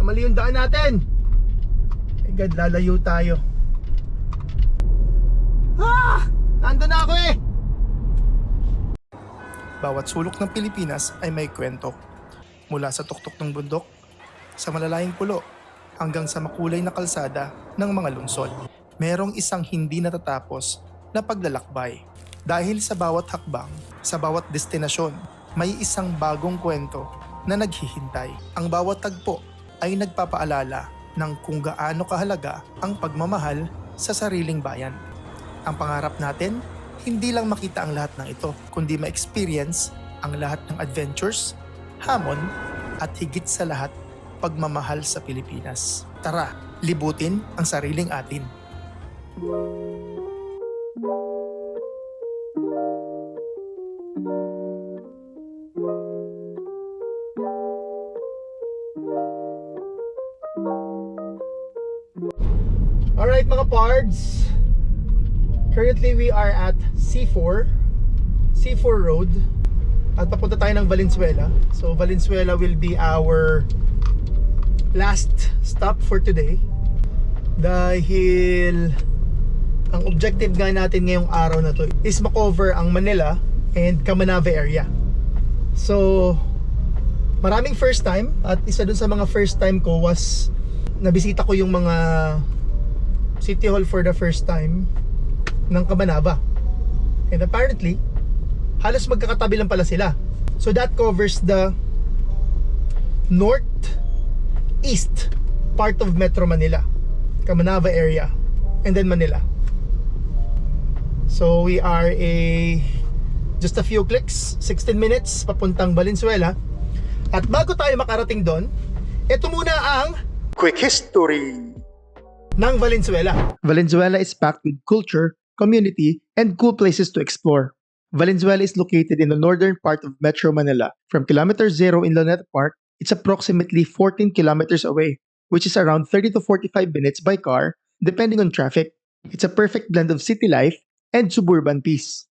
mali yung daan natin. My God, lalayo tayo. Nandun na ako eh. Bawat sulok ng Pilipinas ay may kwento. Mula sa tuktok ng bundok, sa malalayang pulo, hanggang sa makulay na kalsada ng mga lungsod. Merong isang hindi natatapos na paglalakbay. Dahil sa bawat hakbang, sa bawat destinasyon, may isang bagong kwento na naghihintay. Ang bawat tagpo ay nagpapaalala ng kung gaano kahalaga ang pagmamahal sa sariling bayan. Ang pangarap natin, hindi lang makita ang lahat ng ito, kundi ma-experience ang lahat ng adventures, hamon, at higit sa lahat, pagmamahal sa Pilipinas. Tara, libutin ang sariling atin. Alright mga pards, currently we are at C4 Road at papunta tayo ng Valenzuela. So Valenzuela will be our last stop for today dahil ang objective nga natin ngayong araw na to is makover ang Manila and Camanave area. So maraming first time, at isa dun sa mga first time ko was nabisita ko yung mga City Hall for the first time ng Camanava. And apparently, halos magkakatabi lang pala sila. So that covers the northeast part of Metro Manila, Camanava area, and then Manila. So we are just a few clicks, 16 minutes papuntang Valenzuela. At bago tayo makarating doon, ito muna ang quick history ng Valenzuela. Valenzuela is packed with culture, community, and cool places to explore. Valenzuela is located in the northern part of Metro Manila. From Kilometer 0 in Luneta Park, it's approximately 14 kilometers away, which is around 30 to 45 minutes by car, depending on traffic. It's a perfect blend of city life and suburban peace.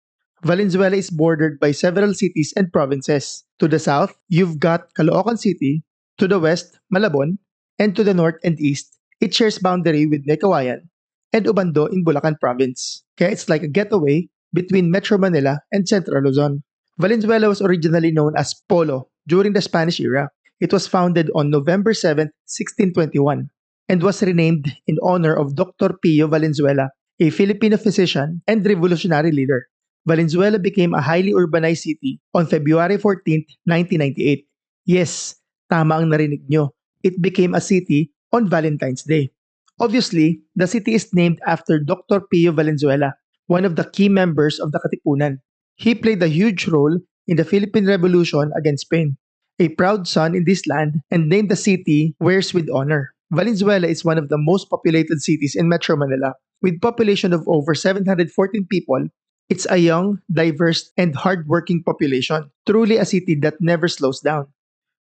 Valenzuela is bordered by several cities and provinces. To the south, you've got Caloocan City. To the west, Malabon. And to the north and east, it shares boundary with Necawayan and Ubando in Bulacan Province. Kaya it's like a getaway between Metro Manila and Central Luzon. Valenzuela was originally known as Polo during the Spanish era. It was founded on November 7, 1621 and was renamed in honor of Dr. Pio Valenzuela, a Filipino physician and revolutionary leader. Valenzuela became a highly urbanized city on February 14, 1998. Yes, tama ang narinig nyo. It became a city on Valentine's Day. Obviously, the city is named after Dr. Pio Valenzuela, one of the key members of the Katipunan. He played a huge role in the Philippine Revolution against Spain. A proud son in this land and named the city wears with honor. Valenzuela is one of the most populated cities in Metro Manila. With population of over 714 people, it's a young, diverse, and hard-working population. Truly a city that never slows down.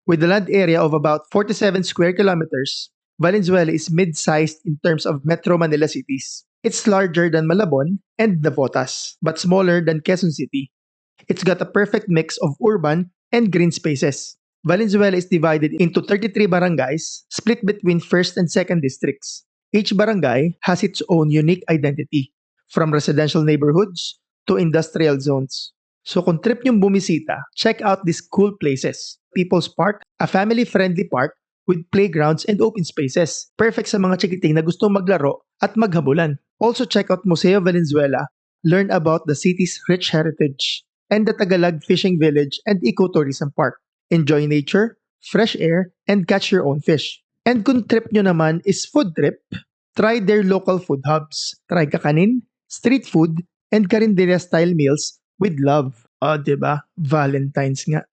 With a land area of about 47 square kilometers, Valenzuela is mid-sized in terms of Metro Manila cities. It's larger than Malabon and Navotas, but smaller than Quezon City. It's got a perfect mix of urban and green spaces. Valenzuela is divided into 33 barangays, split between 1st and 2nd districts. Each barangay has its own unique identity, from residential neighborhoods to industrial zones. So kung trip niyong bumisita, check out these cool places. People's Park, a family-friendly park with playgrounds and open spaces. Perfect sa mga chikiting na gustong maglaro at maghabulan. Also check out Museo Valenzuela, learn about the city's rich heritage, and the Tagalog Fishing Village and Ecotourism Park. Enjoy nature, fresh air, and catch your own fish. And kung trip nyo naman is food trip, try their local food hubs. Try kakanin, street food, and karinderya-style meals with love. Diba? Valentine's nga.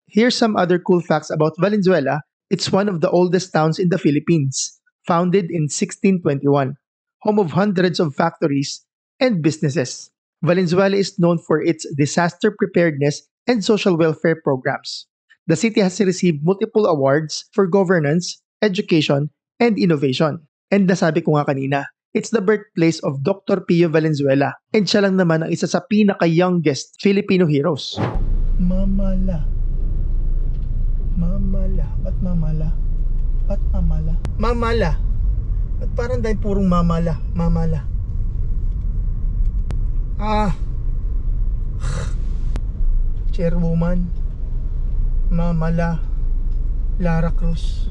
Here's some other cool facts about Valenzuela. It's one of the oldest towns in the Philippines, founded in 1621, home of hundreds of factories and businesses. Valenzuela is known for its disaster preparedness and social welfare programs. The city has received multiple awards for governance, education, and innovation. And nasabi ko nga kanina, it's the birthplace of Dr. Pio Valenzuela, and siya lang naman ang isa sa pinaka-youngest Filipino heroes. Mamala. Mamala. Ba't mamala? Ba't mamala? Mamala. At parang dahil purong mamala. Mamala. Chairwoman. Mamala. Lara Cruz.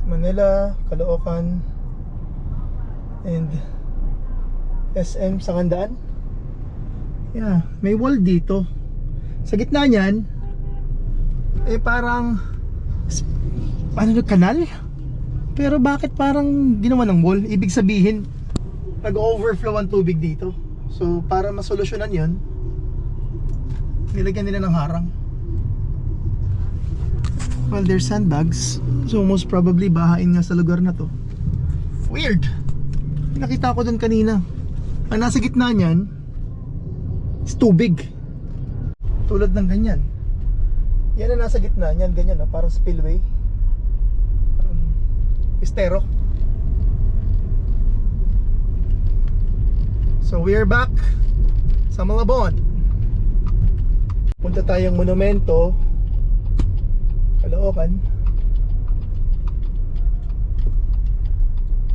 Manila, Caloocan, and SM Sangandaan. Yeah, may wall dito. Sa gitna niyan, parang kanal? Pero bakit parang ginawa ng wall? Ibig sabihin, nag-overflow ang tubig dito. So, para masolusyonan yun, nilagyan nila ng harang. Well, there's sandbags. So most probably bahain nga sa lugar na to. Weird. Nakita ko dun kanina. Ang nasa gitna niyan is tubig. Tulad ng ganyan. Yan ang nasa gitna niyan, ganyan, no? Parang spillway. Estero. So we are back sa Malabon. Punta tayong monumento, Caloocan.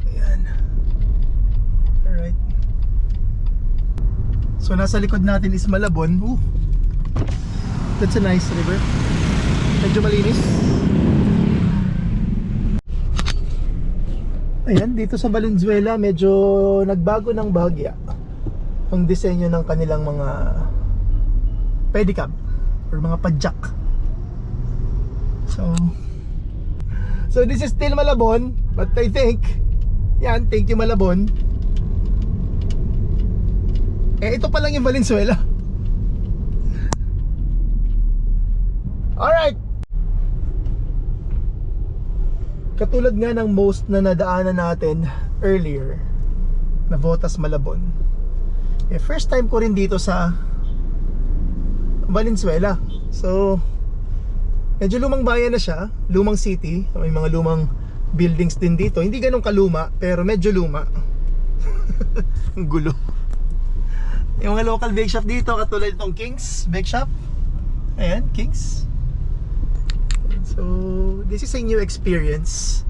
Ayan. Alright. So nasa likod natin is Malabon. That's a nice river. Medyo malinis. Ayan, dito sa Valenzuela medyo nagbago ng bahagya ang disenyo ng kanilang mga pedicab or mga padjak. So this is still Malabon, but I think, yan, thank you Malabon. Ito pa lang yung Valenzuela. Alright. Katulad nga ng most na nadaanan natin earlier, na Votas Malabon. First time ko rin dito sa Valenzuela. So medyo lumang bayan na siya, lumang city. May mga lumang buildings din dito. Hindi ganun kaluma, pero medyo luma. Ang gulo. Yung mga local bake shop dito, katulad itong King's Bake Shop. Ayan, King's. So, this is a new experience.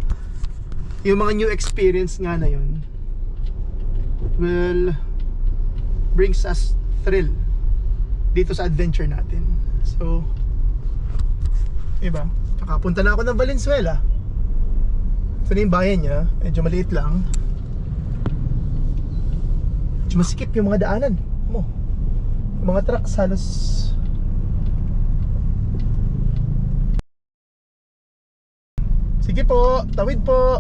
Yung mga new experience nga na yun will brings us thrill dito sa adventure natin. So, diba? Nakapunta na ako ng Valenzuela. Ito na yung bayan niya. Medyo maliit lang. Medyo masikip yung mga daanan mo. Yung mga trucks halos sige po, tawid po.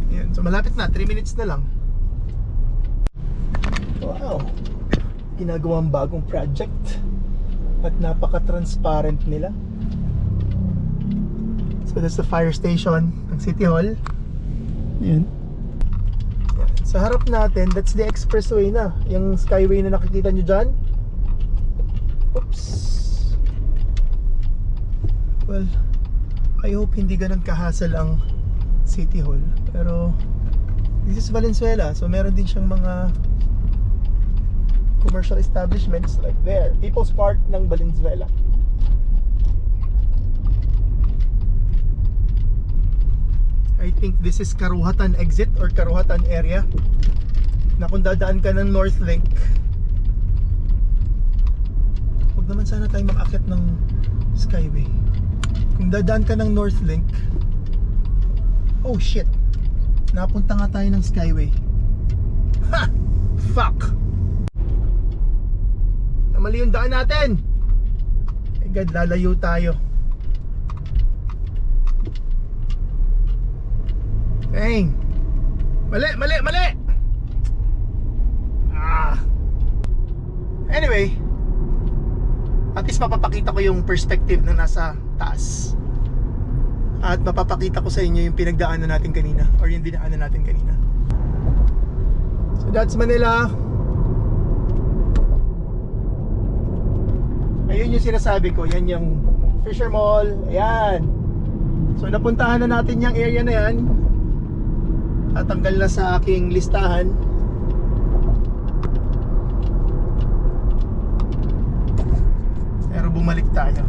Yan, so malapit na, 3 minutes na lang. Wow, ginagawang bagong project at napaka-transparent nila. So that's the fire station ng City Hall. Yan. Sa harap natin, that's the expressway na. Yung skyway na nakikita nyo dyan. Oops. Well, I hope hindi ganun kahasal ang City Hall. Pero this is Valenzuela, so meron din siyang mga commercial establishments like there. People's Park ng Valenzuela. I think this is Karuhatan exit or Karuhatan area. Na kung dadaan ka ng North Link, huwag naman sana tayo makakit ng Skyway. Kung dadaan ka ng North Link, oh shit, napunta nga tayo ng Skyway. Ha! Fuck! Mali yung daan natin. My God, lalayo tayo. Dang. Mali, mali, mali. Anyway, at least mapapakita ko yung perspective na nasa taas. At mapapakita ko sa inyo yung pinagdaanan natin kanina, or yung dinaanan natin kanina. So that's Manila. Ayun yung sinasabi ko, yan yung Fisher Mall. Ayan. So napuntahan na natin yung area na yan. Tatanggal na sa aking listahan. bumalik tayo.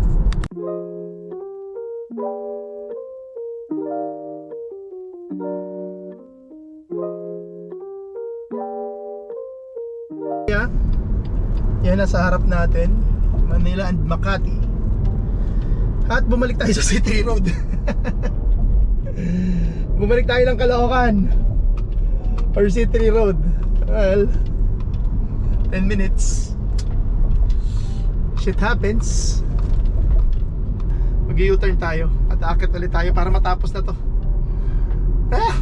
Yan nasa harap natin, Manila and Makati. At bumalik tayo sa City Road. Bumalik tayo ng Caloocan or City Road. Well, 10 minutes. Shit happens. Mag-u-turn tayo at aakit ulit tayo para matapos na to. Ah!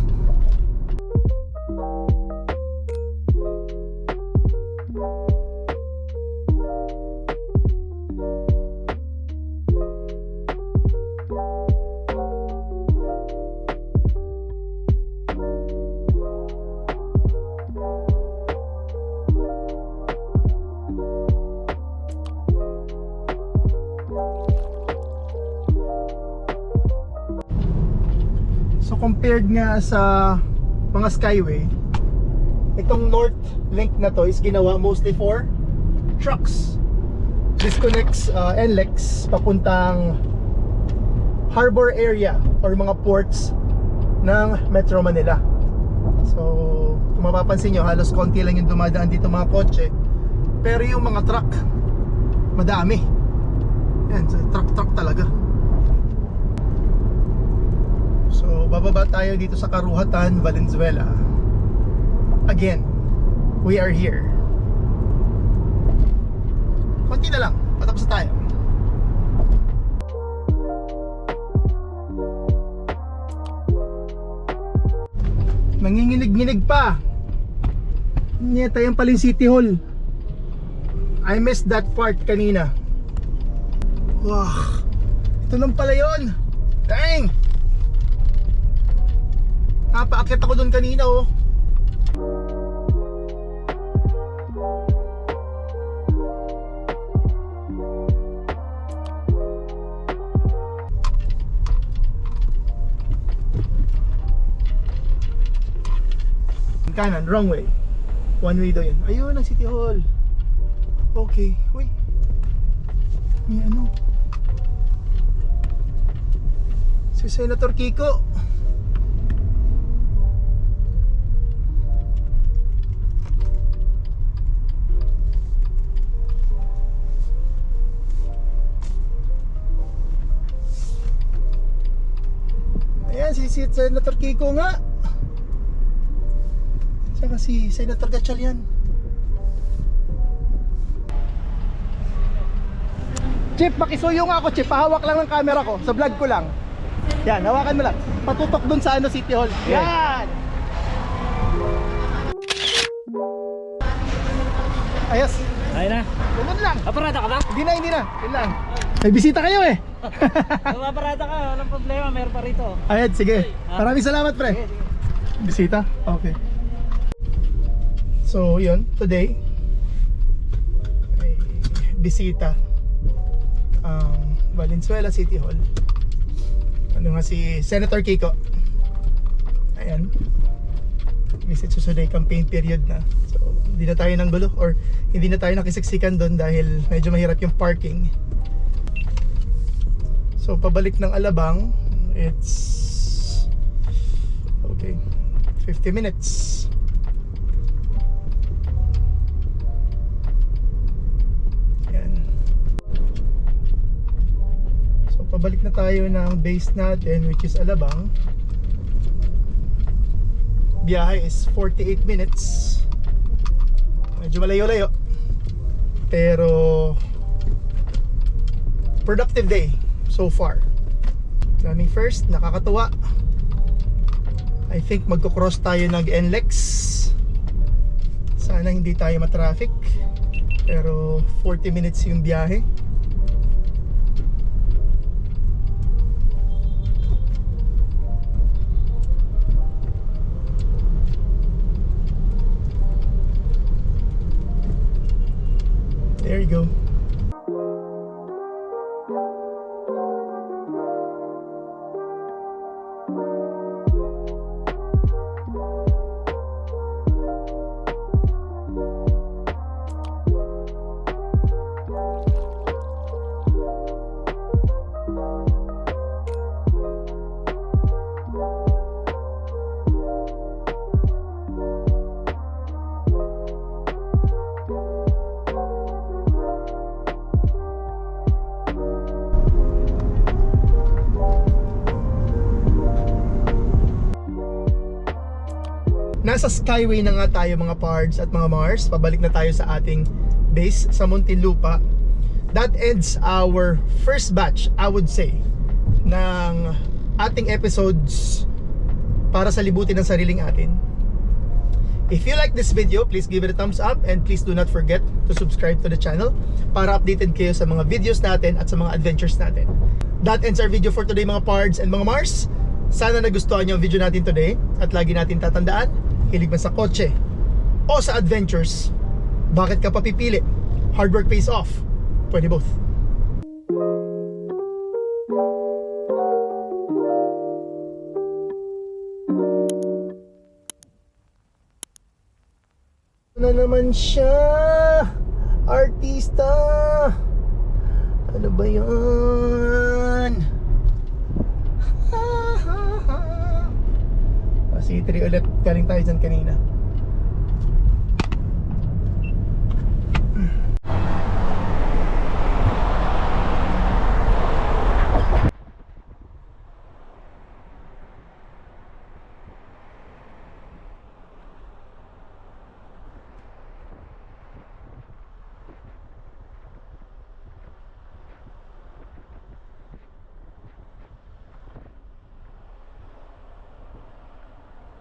So compared nga sa mga skyway, itong North Link na to is ginawa mostly for trucks. This connects NLEX papuntang harbor area or mga ports ng Metro Manila. So kung mapapansin nyo, halos konti lang yung dumadaan dito mga kotse, pero yung mga truck madami. Yan, truck talaga. So bababa tayo dito sa Karuhatan, Valenzuela. Again, we are here. Konti na lang, patapos na tayo. Nanginginig-nginig pa. Nyeta yan pala yung City Hall. I missed that part kanina. Wow, ito lang pala yun. Dang! Napaakyat ako doon kanina oh. Kanan, wrong way. One way daw yun. Ayun ang City Hall. Okay, uy. May ano? Si Senator Kiko. Ayan, si Senator Kiko nga. Saka si Senator Gatchalian. Chip, makisuyo nga ako, Chip. Pahawak lang ng camera ko. Sa vlog ko lang. Yan, hawakan mo lang. Patutok dun sa City Hall. Yan! Ayos. Ayun na. Ganun lang. Aparada ka ba? Hindi na. Yun lang. May bisita kayo eh. Kung aparada ka, walang problema. Meron pa rito. Ayan, sige. Maraming salamat, pre. Sige. Bisita? Okay. So, yun. Today, may bisita ang Valenzuela City Hall. Ano nga si Senator Kiko. Ayan. Visit siya today, campaign period na. So, hindi na tayo nang gulo or hindi na tayo nakisiksikan doon dahil medyo mahirap yung parking. So, pabalik ng Alabang, it's okay, 50 minutes. Pabalik na tayo ng base natin, which is Alabang. Biyahe is 48 minutes. Medyo malayo-layo, pero productive day so far. Coming first, nakakatuwa. I think magko-cross tayo ng NLEX. Sana hindi tayo matraffic, pero 40 minutes yung biyahe. There you go. nasa Skyway na nga tayo mga pards at mga Mars. Pabalik na tayo sa ating base sa Muntinlupa. That ends our first batch, I would say, ng ating episodes para sa libutin ng sariling atin. If you like this video, please give it a thumbs up and please do not forget to subscribe to the channel para updated kayo sa mga videos natin at sa mga adventures natin. That ends our video for today mga pards and mga Mars. Sana nagustuhan niyo ang video natin today at lagi natin tatandaan, hilig man sa kotse o sa adventures, bakit ka pa pipili? Hard work pays off. Pwede both. Na naman siya, artista. Ano ba yan? C3 ulit, galing tayo dyan kanina.